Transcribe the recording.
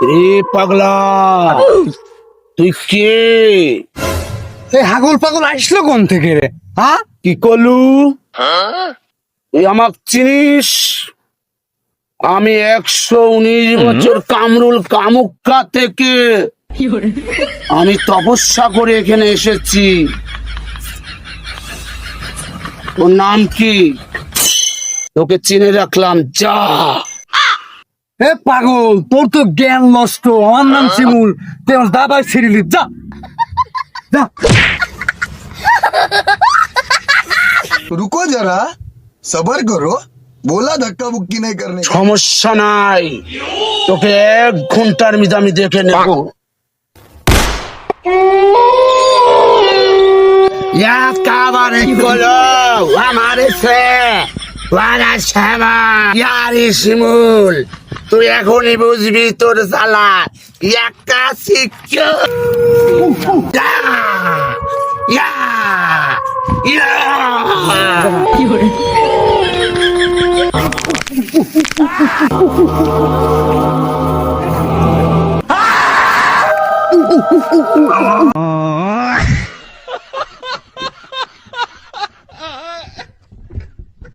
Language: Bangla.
রে পাগলা, তুই কে? এই হাগল পাগল আসলো কোন থেকে রে? হ্যাঁ, কি করলু? তুই আমাক চিনিস? আমি 119 বছর কামরুল কামুক্কা থেকে আমি তপস্যা করে এখানে এসেছি। তোর নাম কি? তোকে চিনে রাখলাম, যা। এ পাগল, তোর তো জ্ঞান নষ্ট। আমার নাম শিমুল, তুই আমার দাদাই ছিড়িলি, যা যা। रुको जरा सबर करो बोला धक्का बुक्की नहीं करने का। সমস্যা নাই, তোকে 1 ঘন্টার মধ্যে আমি দেখে নেব। একেবারে গেলো আমারে সে ওয়ারা শ্যামা ইয়ারি শিমুল, তুই এখনই বুঝবি তোর জ্বালা। একটা শিক্ষা ইয়া ইয়া ইয়া